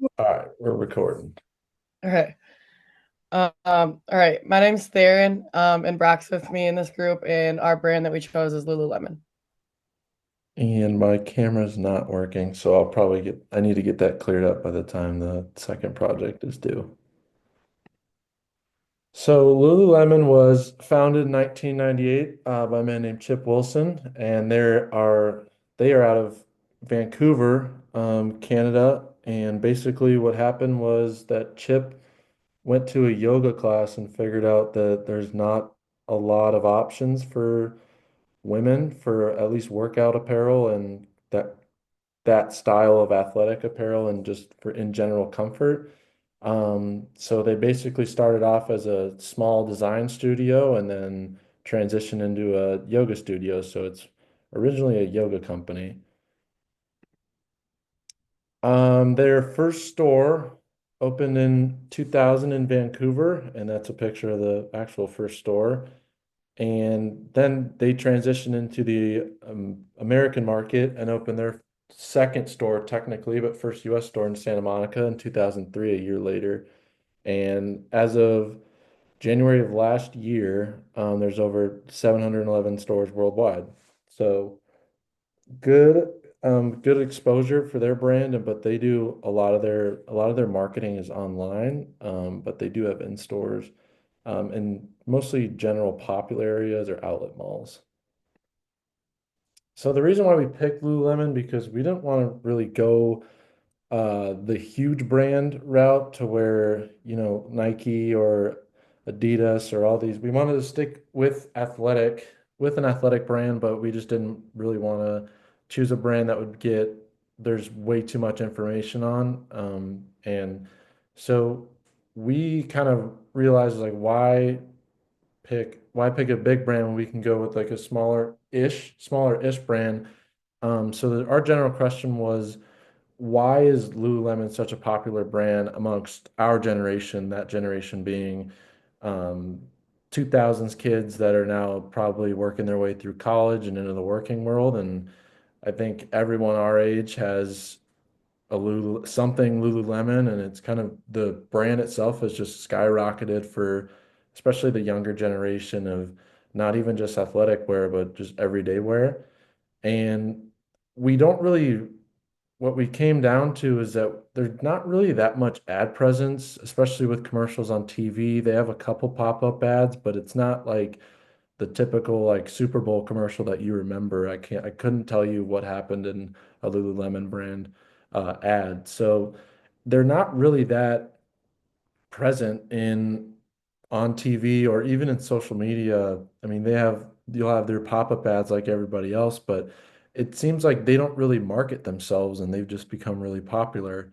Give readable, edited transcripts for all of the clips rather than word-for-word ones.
All right, we're recording. All right. All right. My name's Theron, and Brock's with me in this group, and our brand that we chose is Lululemon. And my camera's not working, so I need to get that cleared up by the time the second project is due. So Lululemon was founded in 1998 by a man named Chip Wilson, and they are out of Vancouver, Canada. And basically, what happened was that Chip went to a yoga class and figured out that there's not a lot of options for women for at least workout apparel and that style of athletic apparel and just for in general comfort. So they basically started off as a small design studio and then transitioned into a yoga studio. So it's originally a yoga company. Their first store opened in 2000 in Vancouver, and that's a picture of the actual first store. And then they transitioned into the American market and opened their second store, technically, but first US store in Santa Monica in 2003, a year later. And as of January of last year, there's over 711 stores worldwide. So good, good exposure for their brand, but they do a lot of their marketing is online, but they do have in stores, in mostly general popular areas or outlet malls. So the reason why we picked Lululemon because we didn't want to really go the huge brand route to where, Nike or Adidas or all these. We wanted to stick with an athletic brand, but we just didn't really want to choose a brand that would get there's way too much information on. And so we kind of realized like why pick a big brand when we can go with like a smaller-ish brand. Our general question was, why is Lululemon such a popular brand amongst our generation, that generation being um, 2000s kids that are now probably working their way through college and into the working world. And I think everyone our age has something Lululemon, and it's kind of the brand itself has just skyrocketed for especially the younger generation of not even just athletic wear, but just everyday wear. And we don't really, what we came down to is that there's not really that much ad presence, especially with commercials on TV. They have a couple pop-up ads, but it's not like the typical like Super Bowl commercial that you remember. I couldn't tell you what happened in a Lululemon brand ad. So they're not really that present in on TV or even in social media. I mean, you'll have their pop-up ads like everybody else, but it seems like they don't really market themselves and they've just become really popular.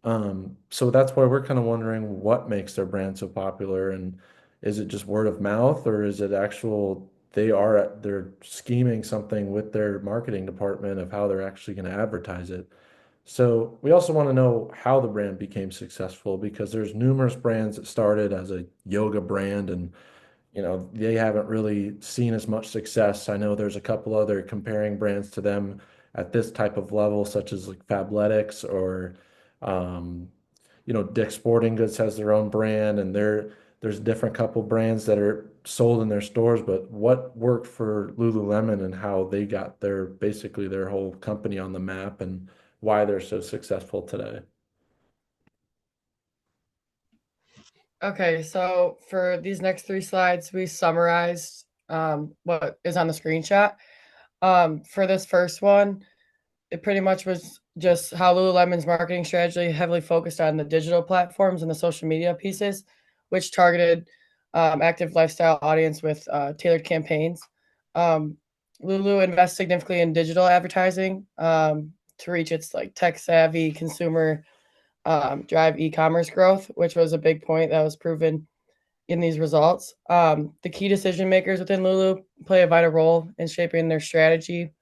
So that's why we're kind of wondering what makes their brand so popular, and is it just word of mouth or is it actual they're scheming something with their marketing department of how they're actually going to advertise it. So we also want to know how the brand became successful because there's numerous brands that started as a yoga brand and they haven't really seen as much success. I know there's a couple other comparing brands to them at this type of level, such as like Fabletics or, um, Dick's Sporting Goods has their own brand, and there's different couple brands that are sold in their stores. But what worked for Lululemon and how they got basically their whole company on the map and why they're so successful today? Okay, so for these next three slides, we summarized what is on the screenshot. For this first one, it pretty much was just how Lululemon's marketing strategy heavily focused on the digital platforms and the social media pieces, which targeted active lifestyle audience with tailored campaigns. Um, Lulu invests significantly in digital advertising to reach its like tech savvy consumer, drive e-commerce growth, which was a big point that was proven in these results. The key decision makers within Lulu play a vital role in shaping their strategy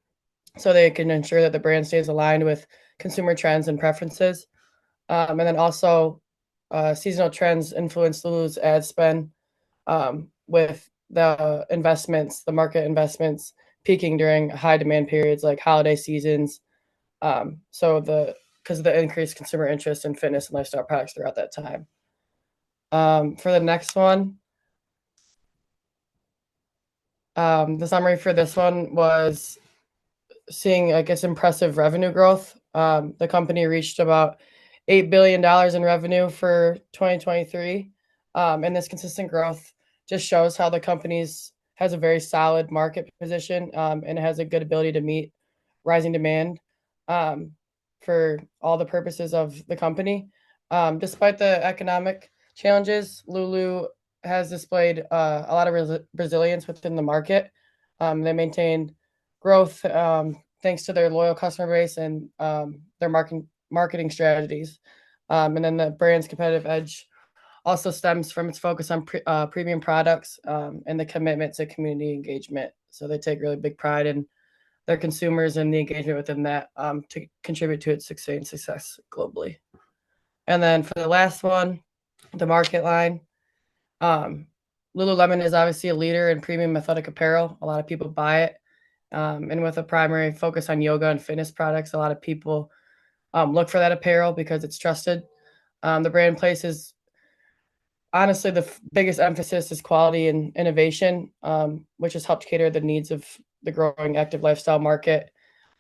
so they can ensure that the brand stays aligned with consumer trends and preferences. And then also, seasonal trends influence Lulu's ad spend, with the market investments peaking during high demand periods like holiday seasons. So the because of the increased consumer interest in fitness and lifestyle products throughout that time. For the next one, the summary for this one was seeing, I guess, impressive revenue growth. The company reached about $8 billion in revenue for 2023, and this consistent growth just shows how the company's has a very solid market position, and it has a good ability to meet rising demand um, for all the purposes of the company. Despite the economic challenges, Lulu has displayed a lot of resilience within the market. They maintained growth thanks to their loyal customer base and their marketing strategies. And then the brand's competitive edge also stems from its focus on premium products and the commitment to community engagement. So they take really big pride in their consumers and the engagement within that to contribute to its success globally. And then for the last one, the market line. Um, Lululemon is obviously a leader in premium athletic apparel. A lot of people buy it. And with a primary focus on yoga and fitness products, a lot of people look for that apparel because it's trusted. The brand places, honestly, the biggest emphasis is quality and innovation, which has helped cater the needs of the growing active lifestyle market.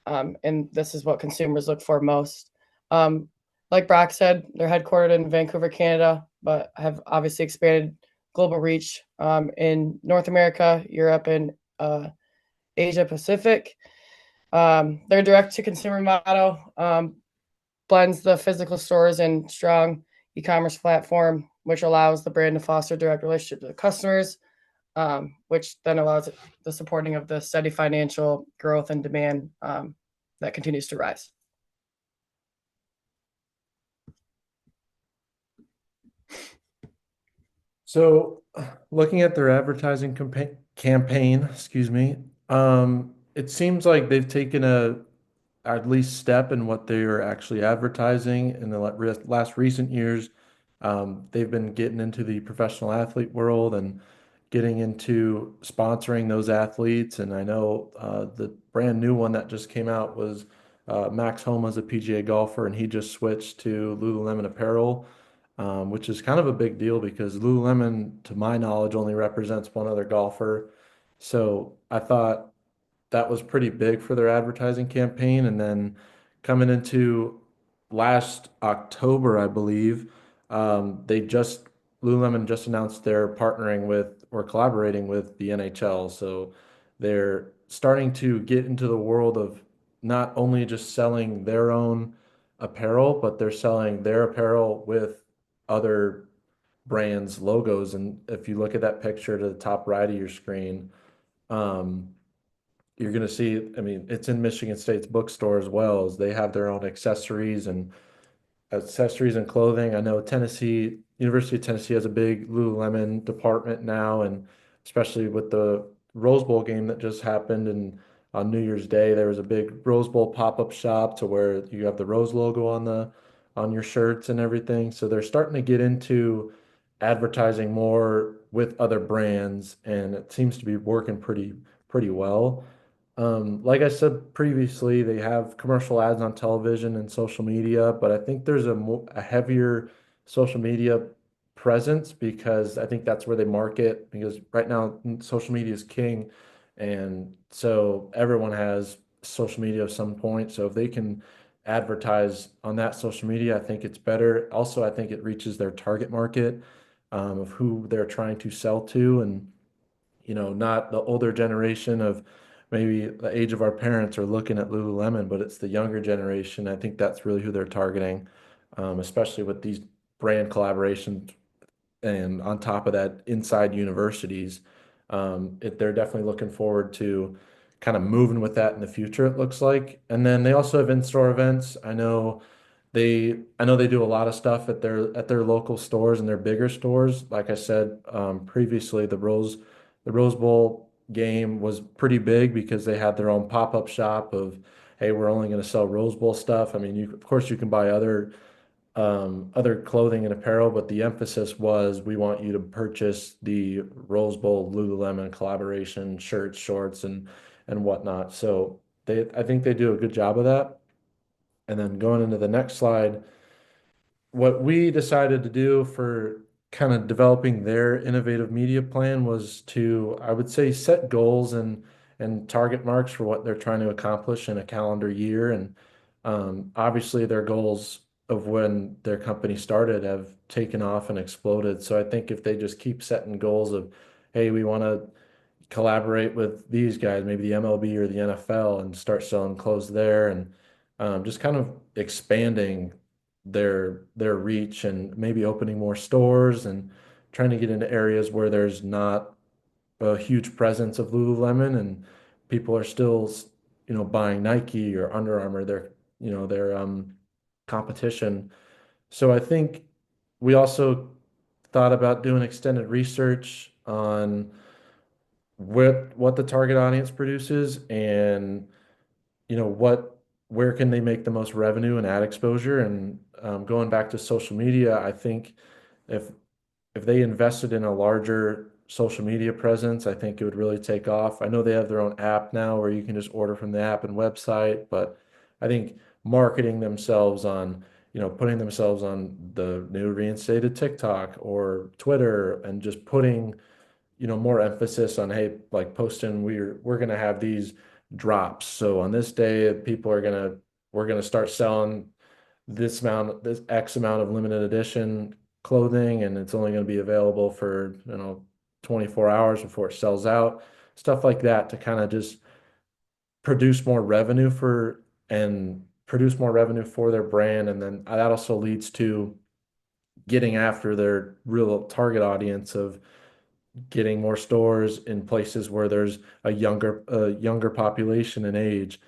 And this is what consumers look for most. Um, like Brock said, they're headquartered in Vancouver, Canada, but have obviously expanded global reach in North America, Europe, and Asia Pacific. Their direct to consumer model blends the physical stores and strong e-commerce platform, which allows the brand to foster direct relationships with customers, which then allows the supporting of the steady financial growth and demand that continues to rise. So, looking at their advertising campaign, excuse me, it seems like they've taken a at least step in what they are actually advertising in the last recent years. They've been getting into the professional athlete world and getting into sponsoring those athletes. And I know the brand new one that just came out was Max Homa's a PGA golfer, and he just switched to Lululemon apparel, which is kind of a big deal because Lululemon, to my knowledge, only represents one other golfer. So I thought that was pretty big for their advertising campaign. And then coming into last October, I believe, they just Lululemon just announced they're partnering with or collaborating with the NHL. So they're starting to get into the world of not only just selling their own apparel, but they're selling their apparel with other brands' logos. And if you look at that picture to the top right of your screen, um, you're going to see, I mean, it's in Michigan State's bookstore as well, as they have their own accessories and clothing. I know University of Tennessee has a big Lululemon department now, and especially with the Rose Bowl game that just happened, and on New Year's Day there was a big Rose Bowl pop-up shop to where you have the Rose logo on your shirts and everything. So they're starting to get into advertising more with other brands, and it seems to be working pretty well. Like I said previously, they have commercial ads on television and social media, but I think there's a heavier social media presence because I think that's where they market because right now social media is king. And so everyone has social media at some point. So if they can advertise on that social media, I think it's better. Also, I think it reaches their target market of who they're trying to sell to. And not the older generation of maybe the age of our parents are looking at Lululemon, but it's the younger generation. I think that's really who they're targeting, especially with these brand collaborations. And on top of that, inside universities, they're definitely looking forward to kind of moving with that in the future, it looks like. And then they also have in-store events. I know they do a lot of stuff at their local stores and their bigger stores. Like I said previously, the Rose Bowl game was pretty big because they had their own pop-up shop of, hey, we're only going to sell Rose Bowl stuff. I mean, of course you can buy other clothing and apparel, but the emphasis was we want you to purchase the Rose Bowl Lululemon collaboration shirts, shorts, and whatnot. So I think they do a good job of that. And then going into the next slide, what we decided to do for kind of developing their innovative media plan was to, I would say, set goals and target marks for what they're trying to accomplish in a calendar year. And obviously, their goals of when their company started have taken off and exploded. So I think if they just keep setting goals of, hey, we want to collaborate with these guys, maybe the MLB or the NFL, and start selling clothes there, and just kind of expanding their reach and maybe opening more stores and trying to get into areas where there's not a huge presence of Lululemon and people are still, buying Nike or Under Armour, their competition. So I think we also thought about doing extended research on what the target audience produces and where can they make the most revenue and ad exposure. And going back to social media, I think if if they invested in a larger social media presence, I think it would really take off. I know they have their own app now where you can just order from the app and website, but I think marketing themselves on, putting themselves on the new reinstated TikTok or Twitter and just putting, more emphasis on, hey, like posting, we're gonna have these drops. So on this day, we're gonna start selling this X amount of limited edition clothing, and it's only gonna be available for, 24 hours before it sells out. Stuff like that to kind of just produce more revenue for their brand. And then that also leads to getting after their real target audience of getting more stores in places where there's a younger population and age,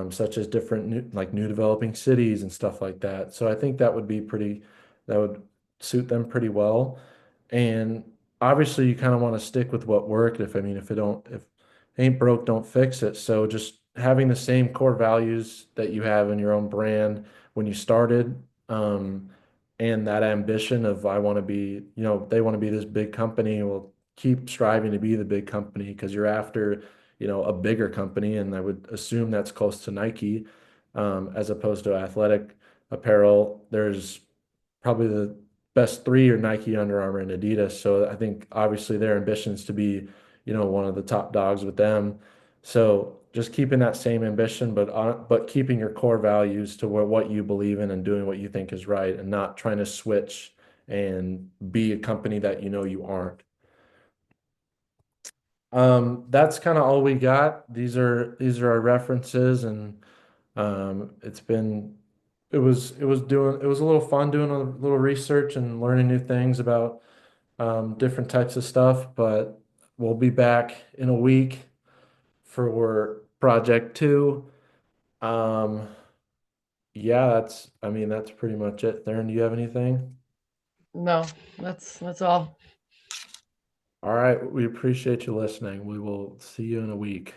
such as different new developing cities and stuff like that. So I think that would suit them pretty well. And obviously, you kind of want to stick with what worked. If ain't broke, don't fix it. So just having the same core values that you have in your own brand when you started, and that ambition of I want to be, they want to be this big company. Well, keep striving to be the big company because you're after, a bigger company, and I would assume that's close to Nike, as opposed to athletic apparel. There's probably the best three are Nike, Under Armour, and Adidas. So I think obviously their ambitions to be, one of the top dogs with them. So just keeping that same ambition, but keeping your core values to what you believe in and doing what you think is right, and not trying to switch and be a company that you aren't. That's kind of all we got. These are our references, and it's been it was a little fun doing a little research and learning new things about different types of stuff. But we'll be back in a week for project two. Um, yeah, that's pretty much it. Theron, do you have anything? No, that's all. All right, we appreciate you listening. We will see you in a week.